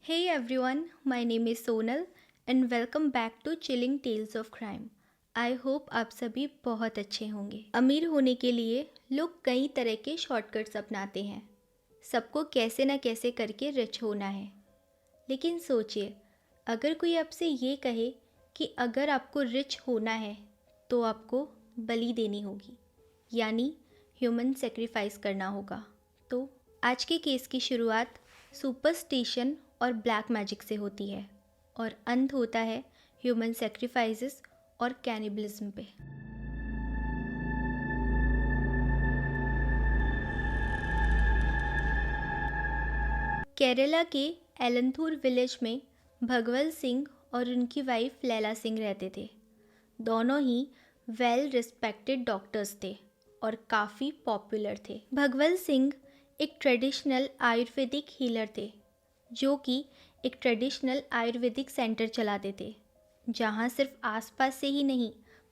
Hey everyone, my name is Sonal and welcome back to Chilling Tales of Crime. I hope आप सभी बहुत अच्छे होंगे। अमीर होने के लिए लोग कई तरह के शॉर्टकट्स अपनाते हैं। सबको कैसे न कैसे करके रिच होना है। लेकिन सोचिए, अगर कोई आपसे ये कहे कि अगर आपको रिच होना है तो आपको बलि देनी होगी, यानी ह्यूमन सेक्रीफाइस करना होगा। तो आज के केस की शुरुआत सुपरस्टिशन और ब्लैक मैजिक से होती है और अंत होता है ह्यूमन सेक्रीफाइसेस और कैनिबलिज्म पे। केरला के एलंथूर विलेज में भगवल सिंह और उनकी वाइफ लैला सिंह रहते थे। दोनों ही वेल रिस्पेक्टेड डॉक्टर्स थे और काफ़ी पॉपुलर थे। भगवल सिंह एक ट्रेडिशनल आयुर्वेदिक हीलर थे जो कि एक ट्रेडिशनल आयुर्वेदिक सेंटर चलाते थे, जहां सिर्फ आसपास से ही नहीं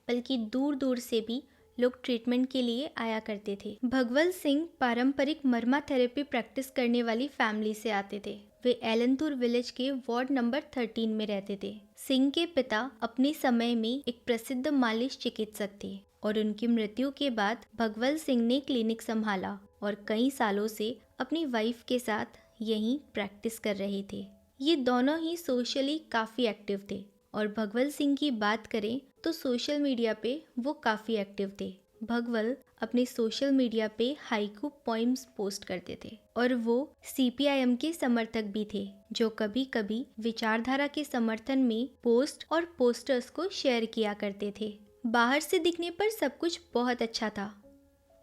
बल्कि दूर दूर से भी लोग ट्रीटमेंट के लिए आया करते थे। भगवल सिंह पारंपरिक मर्मा थेरेपी प्रैक्टिस करने वाली फैमिली से आते थे। वे एलंतूर विलेज के वार्ड नंबर 13 में रहते थे। सिंह के पिता अपने समय में एक प्रसिद्ध मालिश चिकित्सक थे और उनकी मृत्यु के बाद भगवल सिंह ने क्लिनिक संभाला और कई सालों से अपनी वाइफ के साथ यहीं प्रैक्टिस कर रहे थे। ये दोनों ही सोशली काफ़ी एक्टिव थे और भगवल सिंह की बात करें तो सोशल मीडिया पे वो काफ़ी एक्टिव थे। भगवल अपने सोशल मीडिया पे हाइकू पोइम्स पोस्ट करते थे और वो सीपीआईएम के समर्थक भी थे, जो कभी कभी विचारधारा के समर्थन में पोस्ट और पोस्टर्स को शेयर किया करते थे। बाहर से दिखने पर सब कुछ बहुत अच्छा था,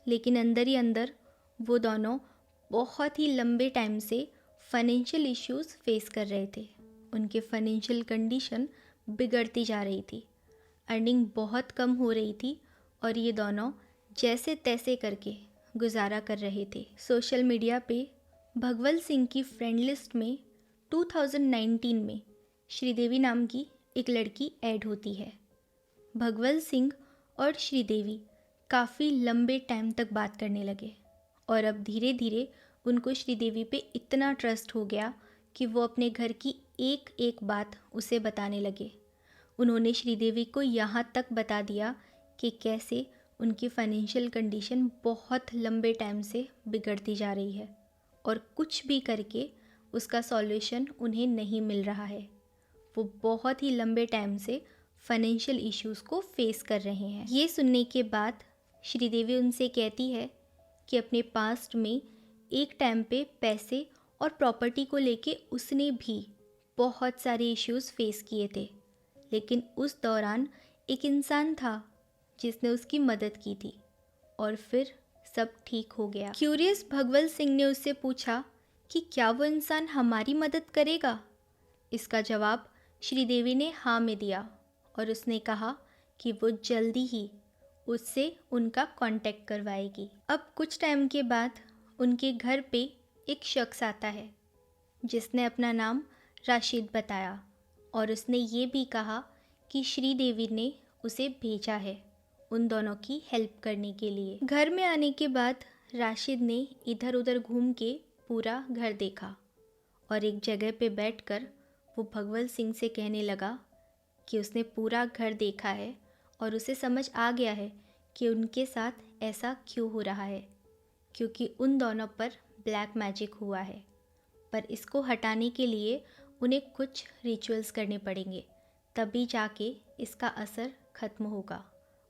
लेकिन अंदर ही अंदर वो दोनों बहुत ही लंबे टाइम से फाइनेंशियल इश्यूज फेस कर रहे थे। उनके फाइनेंशियल कंडीशन बिगड़ती जा रही थी, अर्निंग बहुत कम हो रही थी और ये दोनों जैसे तैसे करके गुजारा कर रहे थे। सोशल मीडिया पे भगवल सिंह की फ्रेंड लिस्ट में 2019 में श्रीदेवी नाम की एक लड़की ऐड होती है। भगवल सिंह और श्रीदेवी काफ़ी लंबे टाइम तक बात करने लगे और अब धीरे धीरे उनको श्रीदेवी पे इतना ट्रस्ट हो गया कि वो अपने घर की एक एक बात उसे बताने लगे। उन्होंने श्रीदेवी को यहाँ तक बता दिया कि कैसे उनकी फाइनेंशियल कंडीशन बहुत लंबे टाइम से बिगड़ती जा रही है और कुछ भी करके उसका सॉल्यूशन उन्हें नहीं मिल रहा है। वो बहुत ही लंबे टाइम से फाइनेंशियल इश्यूज़ को फेस कर रहे हैं। ये सुनने के बाद श्रीदेवी उनसे कहती है कि अपने पास्ट में एक टाइम पे पैसे और प्रॉपर्टी को लेके उसने भी बहुत सारे इश्यूज़ फेस किए थे, लेकिन उस दौरान एक इंसान था जिसने उसकी मदद की थी और फिर सब ठीक हो गया। क्यूरियस भगवल सिंह ने उससे पूछा कि क्या वो इंसान हमारी मदद करेगा। इसका जवाब श्रीदेवी ने हाँ में दिया और उसने कहा कि वो जल्दी ही उससे उनका कांटेक्ट करवाएगी। अब कुछ टाइम के बाद उनके घर पे एक शख्स आता है जिसने अपना नाम राशिद बताया और उसने ये भी कहा कि श्रीदेवी ने उसे भेजा है उन दोनों की हेल्प करने के लिए। घर में आने के बाद राशिद ने इधर उधर घूम के पूरा घर देखा और एक जगह पे बैठकर वो भगवल सिंह से कहने लगा कि उसने पूरा घर देखा है और उसे समझ आ गया है कि उनके साथ ऐसा क्यों हो रहा है, क्योंकि उन दोनों पर ब्लैक मैजिक हुआ है। पर इसको हटाने के लिए उन्हें कुछ रिचुअल्स करने पड़ेंगे, तभी जाके इसका असर ख़त्म होगा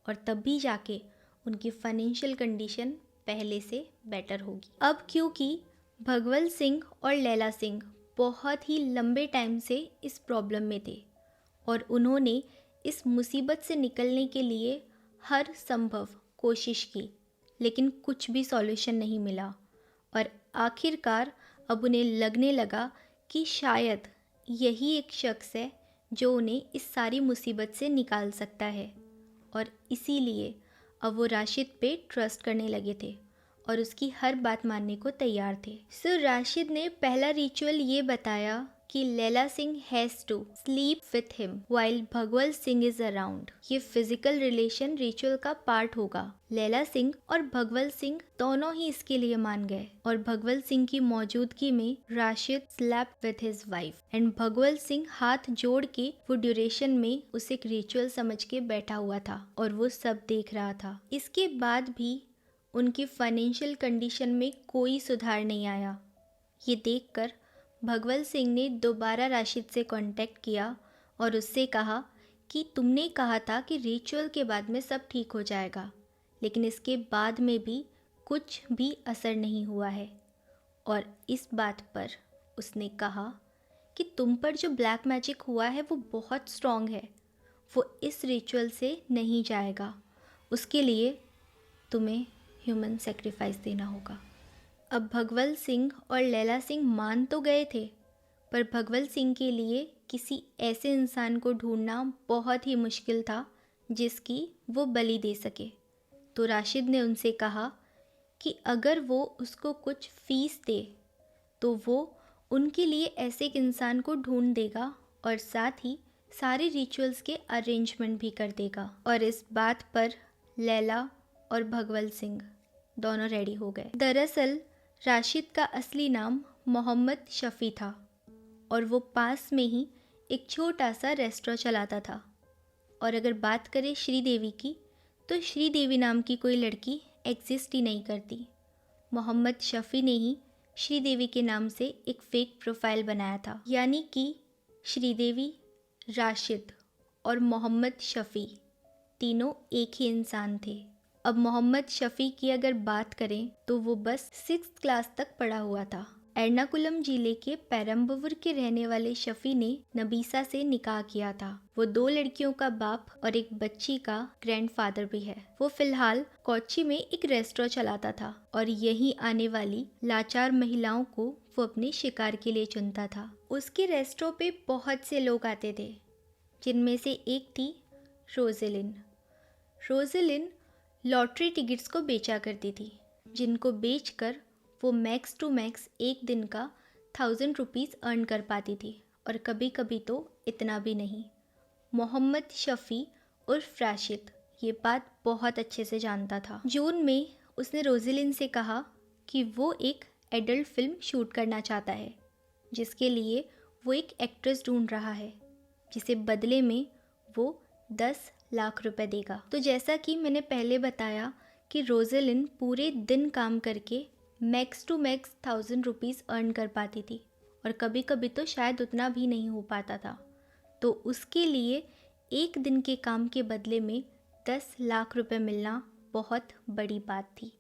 और तभी जाके उनकी फाइनेंशियल कंडीशन पहले से बेटर होगी। अब क्योंकि भगवल सिंह और लैला सिंह बहुत ही लंबे टाइम से इस प्रॉब्लम में थे और उन्होंने इस मुसीबत से निकलने के लिए हर संभव कोशिश की, लेकिन कुछ भी सॉल्यूशन नहीं मिला और आखिरकार अब उन्हें लगने लगा कि शायद यही एक शख्स है जो उन्हें इस सारी मुसीबत से निकाल सकता है और इसीलिए अब वो राशिद पे ट्रस्ट करने लगे थे और उसकी हर बात मानने को तैयार थे। सो राशिद ने पहला रिचुअल ये बताया कि Laila Singh has to sleep with him while Bhagwal Singh is around. ये फिजिकल रिलेशन रिचुअल का पार्ट होगा। लैला सिंह और भगवल सिंह दोनों ही इसके लिए मान गए और भगवल सिंह की मौजूदगी में Rashid slapped with his wife and Bhagwal Singh हाथ जोड़ के वो ड्यूरेशन में उसे एक रिचुअल समझ के बैठा हुआ था और वो सब देख रहा था। इसके बाद भी उनकी फाइनेंशियल कंडीशन में कोई सुधार नहीं आया। ये देखकर भगवल सिंह ने दोबारा राशिद से कांटेक्ट किया और उससे कहा कि तुमने कहा था कि रिचुअल के बाद में सब ठीक हो जाएगा, लेकिन इसके बाद में भी कुछ भी असर नहीं हुआ है। और इस बात पर उसने कहा कि तुम पर जो ब्लैक मैजिक हुआ है वो बहुत स्ट्रॉन्ग है, वो इस रिचुअल से नहीं जाएगा, उसके लिए तुम्हें ह्यूमन सेक्रीफाइस देना होगा। अब भगवल सिंह और लैला सिंह मान तो गए थे, पर भगवल सिंह के लिए किसी ऐसे इंसान को ढूंढना बहुत ही मुश्किल था जिसकी वो बलि दे सके। तो राशिद ने उनसे कहा कि अगर वो उसको कुछ फीस दे तो वो उनके लिए ऐसे एक इंसान को ढूंढ देगा और साथ ही सारे रिचुअल्स के अरेंजमेंट भी कर देगा। और इस बात पर लैला और भगवल सिंह दोनों रेडी हो गए। दरअसल राशिद का असली नाम मोहम्मद शफ़ी था और वो पास में ही एक छोटा सा रेस्टोरेंट चलाता था। और अगर बात करें श्रीदेवी की, तो श्रीदेवी नाम की कोई लड़की एग्जिस्ट ही नहीं करती। मोहम्मद शफ़ी ने ही श्रीदेवी के नाम से एक फ़ेक प्रोफाइल बनाया था, यानी कि श्रीदेवी, राशिद और मोहम्मद शफ़ी तीनों एक ही इंसान थे। अब मोहम्मद शफ़ी की अगर बात करें तो वो बस 6th क्लास तक पढ़ा हुआ था। एर्नाकुलम जिले के पेरम्बवूर के रहने वाले शफ़ी ने नबीसा से निकाह किया था। वो 2 लड़कियों का बाप और एक बच्ची का ग्रैंडफादर भी है। वो फिलहाल कोच्चि में एक रेस्टोरेंट चलाता था और यहीं आने वाली लाचार महिलाओं को वो अपने शिकार के लिए चुनता था। उसके रेस्टोरेंट पे बहुत से लोग आते थे, जिनमें से एक थी रोज़ेलिन। रोज़ेलिन लॉटरी टिकट्स को बेचा करती थी, जिनको बेचकर वो मैक्स टू मैक्स एक दिन का 1000 रुपीज़ अर्न कर पाती थी और कभी कभी तो इतना भी नहीं। मोहम्मद शफ़ी उर्फ राशिद ये बात बहुत अच्छे से जानता था। जून में उसने रोज़ेलिन से कहा कि वो एक एडल्ट फिल्म शूट करना चाहता है, जिसके लिए वो एक एक्ट्रेस ढूंढ रहा है, जिसे बदले में वो 10 लाख रुपए देगा। तो जैसा कि मैंने पहले बताया कि रोज़ेलिन पूरे दिन काम करके max to max 1000 rupees earn कर पाती थी और कभी कभी तो शायद उतना भी नहीं हो पाता था। तो उसके लिए एक दिन के काम के बदले में 10 लाख रुपए मिलना बहुत बड़ी बात थी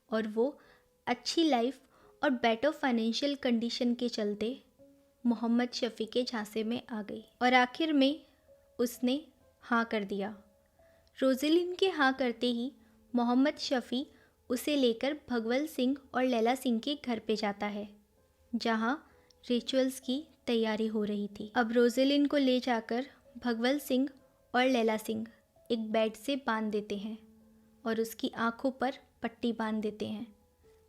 और वो अच्छी लाइफ और बेटर फाइनेंशियल कंडीशन के चलते मोहम्मद शफ़ी के झांसे में आ गई और आखिर में उसने हाँ कर दिया। रोज़ेलिन के हाँ करते ही मोहम्मद शफ़ी उसे लेकर भगवल सिंह और लैला सिंह के घर पे जाता है, जहाँ रिचुअल्स की तैयारी हो रही थी। अब रोज़ेलिन को ले जाकर भगवल सिंह और लैला सिंह एक बेड से बांध देते हैं और उसकी आंखों पर पट्टी बांध देते हैं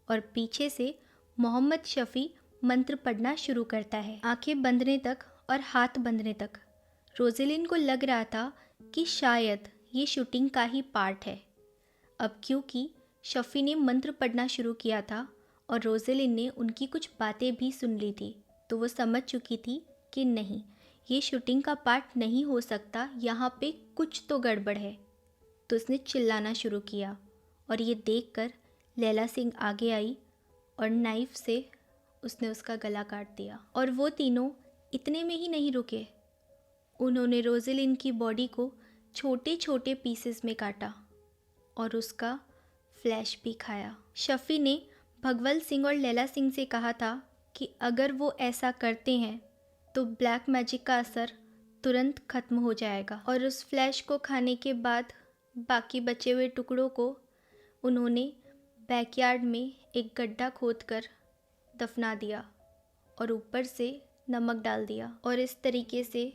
और पीछे से मोहम्मद शफ़ी मंत्र पढ़ना शुरू करता है, आंखें बंदने तक और हाथ बंधने तक। रोज़ेलिन को लग रहा था कि शायद ये शूटिंग का ही पार्ट है। अब क्योंकि शफ़ी ने मंत्र पढ़ना शुरू किया था और रोज़ेलिन ने उनकी कुछ बातें भी सुन ली थी, तो वो समझ चुकी थी कि नहीं, ये शूटिंग का पार्ट नहीं हो सकता, यहाँ पे कुछ तो गड़बड़ है। तो उसने चिल्लाना शुरू किया और ये देखकर लैला सिंह आगे आई और नाइफ से उसने उसका गला काट दिया। और वो तीनों इतने में ही नहीं रुके, उन्होंने रोज़ेलिन की बॉडी को छोटे छोटे पीसेस में काटा और उसका फ्लैश भी खाया। शफ़ी ने भगवल सिंह और लैला सिंह से कहा था कि अगर वो ऐसा करते हैं तो ब्लैक मैजिक का असर तुरंत ख़त्म हो जाएगा। और उस फ्लैश को खाने के बाद बाकी बचे हुए टुकड़ों को उन्होंने बैकयार्ड में एक गड्ढा खोदकर दफना दिया और ऊपर से नमक डाल दिया और इस तरीके से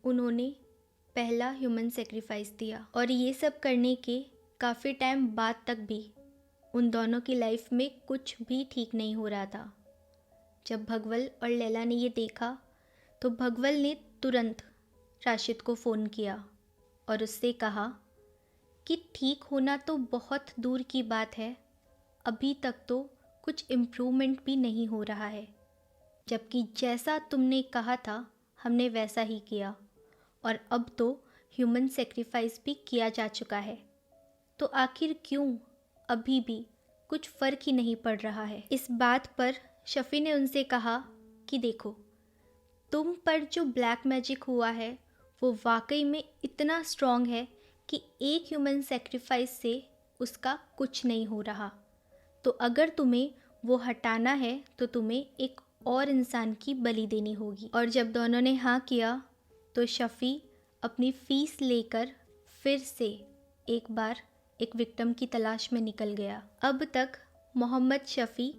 उन्होंने पहला ह्यूमन सेक्रीफाइस दिया। और ये सब करने के काफ़ी टाइम बाद तक भी उन दोनों की लाइफ में कुछ भी ठीक नहीं हो रहा था। जब भगवल और लैला ने ये देखा तो भगवल ने तुरंत राशिद को फ़ोन किया और उससे कहा कि ठीक होना तो बहुत दूर की बात है, अभी तक तो कुछ इम्प्रूवमेंट भी नहीं हो रहा है, जबकि जैसा तुमने कहा था हमने वैसा ही किया और अब तो ह्यूमन सेक्रीफाइस भी किया जा चुका है, तो आखिर क्यों अभी भी कुछ फ़र्क ही नहीं पड़ रहा है। इस बात पर शफ़ी ने उनसे कहा कि देखो, तुम पर जो ब्लैक मैजिक हुआ है वो वाकई में इतना स्ट्रॉन्ग है कि एक ह्यूमन सेक्रीफाइस से उसका कुछ नहीं हो रहा, तो अगर तुम्हें वो हटाना है तो तुम्हें एक और इंसान की बलि देनी होगी। और जब दोनों ने हाँ किया तो शफ़ी अपनी फ़ीस लेकर फिर से एक बार एक विक्टिम की तलाश में निकल गया। अब तक मोहम्मद शफ़ी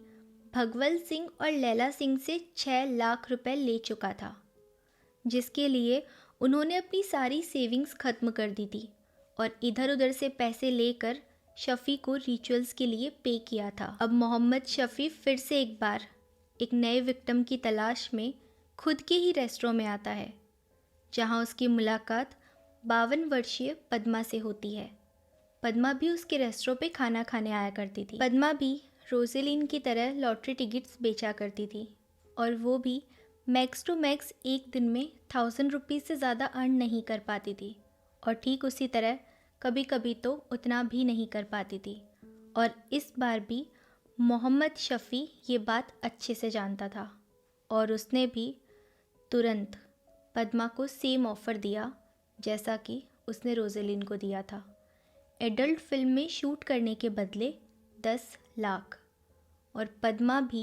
भगवल सिंह और लैला सिंह से 6 लाख रुपए ले चुका था, जिसके लिए उन्होंने अपनी सारी सेविंग्स खत्म कर दी थी और इधर उधर से पैसे लेकर शफ़ी को रिचुअल्स के लिए पे किया था। अब मोहम्मद शफ़ी फिर से एक बार एक नए विक्टिम की तलाश में खुद के ही रेस्टोरेंट में आता है, जहां उसकी मुलाकात 52 वर्षीय पद्मा से होती है। पद्मा भी उसके रेस्टोरेंट पे खाना खाने आया करती थी। पद्मा भी रोजेलिन की तरह लॉटरी टिकट्स बेचा करती थी और वो भी मैक्स टू मैक्स एक दिन में 1000 रुपीज़ से ज़्यादा अर्न नहीं कर पाती थी और ठीक उसी तरह कभी कभी तो उतना भी नहीं कर पाती थी। और इस बार भी मोहम्मद शफ़ी ये बात अच्छे से जानता था और उसने भी तुरंत पद्मा को सेम ऑफ़र दिया जैसा कि उसने रोजेलिन को दिया था। एडल्ट फिल्म में शूट करने के बदले 10 लाख। और पद्मा भी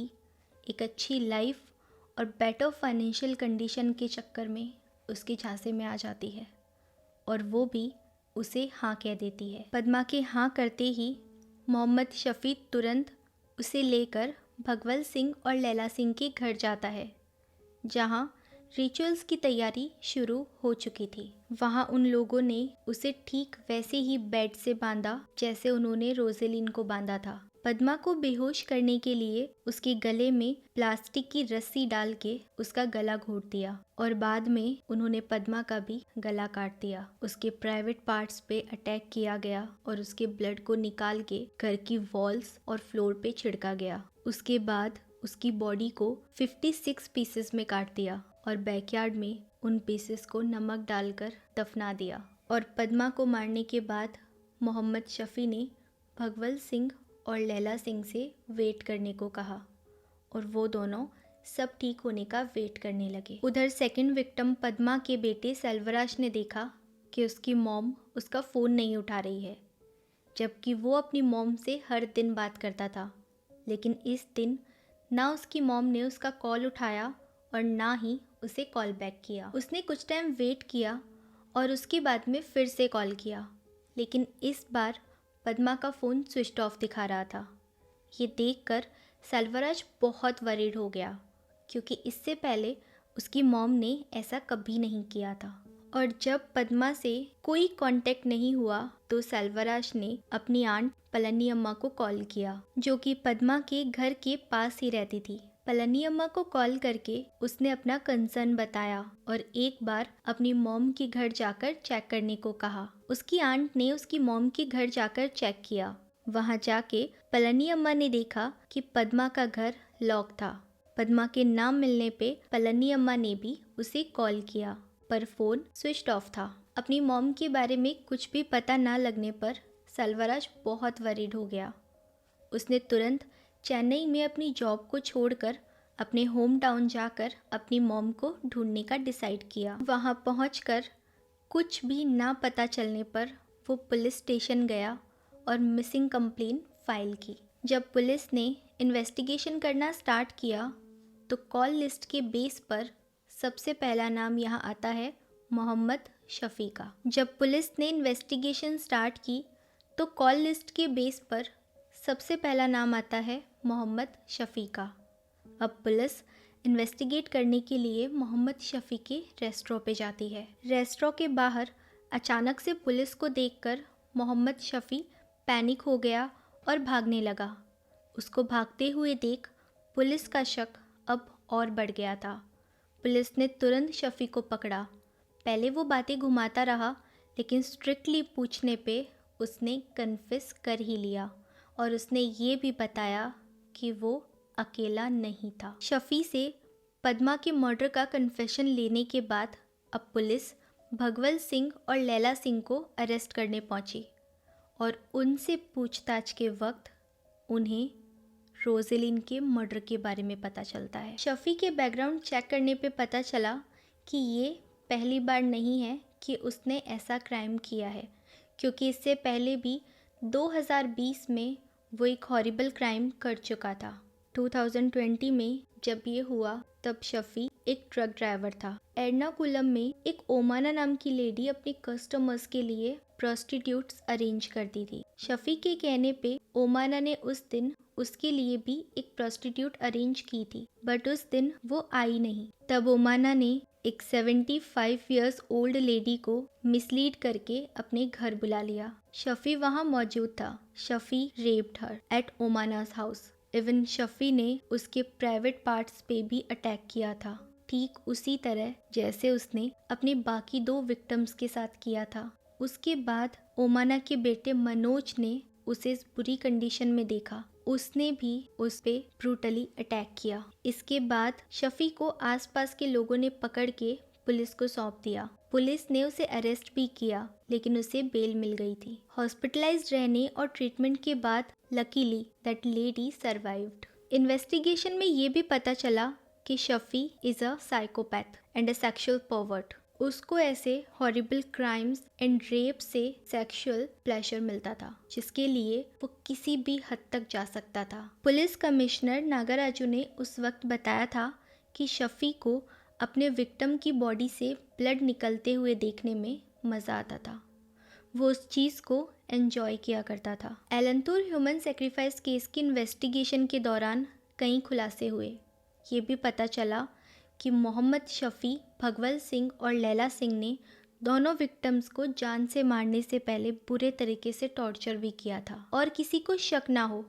एक अच्छी लाइफ और बेटर फाइनेंशियल कंडीशन के चक्कर में उसके झांसे में आ जाती है और वो भी उसे हाँ कह देती है। पद्मा के हाँ करते ही मोहम्मद शफ़ी तुरंत उसे लेकर भगवल सिंह और लैला सिंह के घर जाता है, जहाँ रिचुअल्स की तैयारी शुरू हो चुकी थी। वहाँ उन लोगों ने उसे ठीक वैसे ही बेड से बांधा जैसे उन्होंने रोजेलिन को बांधा था। पद्मा को बेहोश करने के लिए उसके गले में प्लास्टिक की रस्सी डाल के उसका गला घोट दिया और बाद में उन्होंने पद्मा का भी गला काट दिया। उसके प्राइवेट पार्ट्स पे अटैक किया गया और उसके ब्लड को निकाल के घर की वॉल्स और फ्लोर पे छिड़का गया। उसके बाद उसकी बॉडी को 56 पीसेस में काट दिया और बैकयार्ड में उन पीसेस को नमक डालकर दफना दिया। और पद्मा को मारने के बाद मोहम्मद शफ़ी ने भगवल सिंह और लैला सिंह से वेट करने को कहा और वो दोनों सब ठीक होने का वेट करने लगे। उधर सेकंड विक्टिम पद्मा के बेटे सेल्वराज ने देखा कि उसकी मॉम उसका फ़ोन नहीं उठा रही है, जबकि वो अपनी मॉम से हर दिन बात करता था, लेकिन इस दिन ना उसकी मॉम ने उसका कॉल उठाया और ना ही उसे कॉल बैक किया। उसने कुछ टाइम वेट किया और उसके बाद में फिर से कॉल किया, लेकिन इस बार पद्मा का फ़ोन स्विच ऑफ दिखा रहा था। ये देखकर सेल्वराज बहुत वरीड हो गया, क्योंकि इससे पहले उसकी मॉम ने ऐसा कभी नहीं किया था। और जब पद्मा से कोई कांटेक्ट नहीं हुआ तो सेल्वराज ने अपनी आंट पलनी अम्मा को कॉल किया, जो कि पद्मा के घर के पास ही रहती थी। पलनी अम्मा को कॉल करके उसने अपना कंसर्न बताया और एक बार अपनी मॉम के घर जाकर चेक करने को कहा। उसकी आंट ने उसकी मॉम के घर जाकर चेक किया। वहां जाके पलनी अम्मा ने देखा कि पद्मा का घर लॉक था। पद्मा के नाम मिलने पे पलनी अम्मा ने भी उसे कॉल किया, पर फ़ोन स्विच ऑफ था। अपनी मॉम के बारे में कुछ भी पता ना लगने पर सेल्वराज बहुत वरीड हो गया। उसने तुरंत चेन्नई में अपनी जॉब को छोड़कर अपने होम टाउन जाकर अपनी मॉम को ढूंढने का डिसाइड किया। वहां पहुंचकर कुछ भी ना पता चलने पर वो पुलिस स्टेशन गया और मिसिंग कंप्लेंट फाइल की। जब पुलिस ने इन्वेस्टिगेशन करना स्टार्ट किया तो कॉल लिस्ट के बेस पर सबसे पहला नाम यहाँ आता है मोहम्मद शफ़ी का। जब पुलिस ने इन्वेस्टिगेशन स्टार्ट की तो कॉल लिस्ट के बेस पर सबसे पहला नाम आता है मोहम्मद शफ़ी का। अब पुलिस इन्वेस्टिगेट करने के लिए मोहम्मद शफ़ी के रेस्टोरेंट पे जाती है। रेस्टोरेंट के बाहर अचानक से पुलिस को देखकर मोहम्मद शफ़ी पैनिक हो गया और भागने लगा। उसको भागते हुए देख पुलिस का शक अब और बढ़ गया था। पुलिस ने तुरंत शफ़ी को पकड़ा। पहले वो बातें घुमाता रहा, लेकिन स्ट्रिक्टली पूछने पे उसने कन्फेस कर ही लिया और उसने ये भी बताया कि वो अकेला नहीं था। शफ़ी से पद्मा के मर्डर का कन्फेशन लेने के बाद अब पुलिस भगवल सिंह और लैला सिंह को अरेस्ट करने पहुंची और उनसे पूछताछ के वक्त उन्हें रोजेलिन के मर्डर के बारे में पता चलता है। शफ़ी के बैकग्राउंड चेक करने पे पता चला कि ये पहली बार नहीं है कि उसने ऐसा क्राइम किया है, क्योंकि इससे पहले भी 2020 में वो एक हॉरिबल क्राइम कर चुका था। 2020 में जब ये हुआ तब शफ़ी एक ट्रक ड्राइवर था। एर्नाकुलम में एक ओमाना नाम की लेडी अपने कस्टमर्स के लिए प्रोस्टिट्यूट्स अरेंज करती थी। शफ़ी के कहने पे ओमाना ने उस दिन उसके लिए भी एक प्रोस्टिट्यूट अरेंज की थी, बट उस दिन वो आई नहीं। तब ओमाना ने एक 75 इयर्स ओल्ड लेडी को मिसलीड करके अपने घर बुला लिया। शफ़ी वहाँ मौजूद था। Shafi raped her at Omana's house. Even Shafi ने उसके प्राइवेट पार्ट्स पे भी अटैक किया था, ठीक उसी तरह जैसे उसने अपने बाकी 2 विक्टिम्स के साथ किया था। उसके बाद ओमाना के बेटे मनोज ने उसे इस बुरी कंडीशन में देखा, उसने भी उस पे ब्रूटली अटैक किया। इसके बाद शफ़ी को आसपास के लोगों ने पकड़ के पुलिस को सौंप दिया। पुलिस ने उसे अरेस्ट भी किया, लेकिन उसे बेल मिल गई थी। हॉस्पिटलाइज्ड रहने और ट्रीटमेंट के बाद luckily that lady survived. Investigation में ये भी पता चला कि Shafi is a psychopath and a sexual pervert. उसको ऐसे हॉरिबल क्राइम्स एंड रेप से सेक्सुअल प्लेजर मिलता था, जिसके लिए वो किसी भी हद तक जा सकता था। पुलिस कमिश्नर नागराजू ने उस वक्त बताया था कि शफ़ी को अपने विक्टिम की बॉडी से ब्लड निकलते हुए देखने में मज़ा आता था। वो उस चीज़ को एंजॉय किया करता था। एलंतूर ह्यूमन सेक्रीफाइस केस की इन्वेस्टिगेशन के दौरान कई खुलासे हुए। ये भी पता चला कि मोहम्मद शफ़ी, भगवल सिंह और लैला सिंह ने दोनों विक्टिम्स को जान से मारने से पहले बुरे तरीके से टॉर्चर भी किया था और किसी को शक ना हो,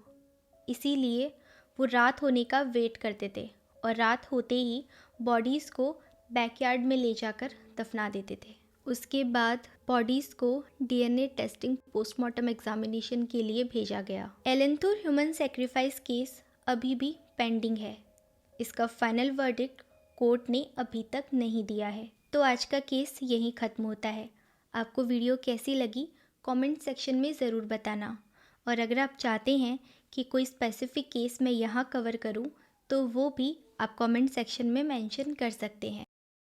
इसीलिए वो रात होने का वेट करते थे और रात होते ही बॉडीज़ को बैकयार्ड में ले जाकर दफना देते थे। उसके बाद बॉडीज़ को डीएनए टेस्टिंग पोस्टमार्टम एग्जामिनेशन के लिए भेजा गया। एलंतूर ह्यूमन सेक्रीफाइस केस अभी भी पेंडिंग है। इसका फाइनल वर्डिक्ट कोर्ट ने अभी तक नहीं दिया है। तो आज का केस यहीं ख़त्म होता है। आपको वीडियो कैसी लगी कमेंट सेक्शन में ज़रूर बताना, और अगर आप चाहते हैं कि कोई स्पेसिफिक केस मैं यहाँ कवर करूँ तो वो भी आप कमेंट सेक्शन में मेंशन कर सकते हैं।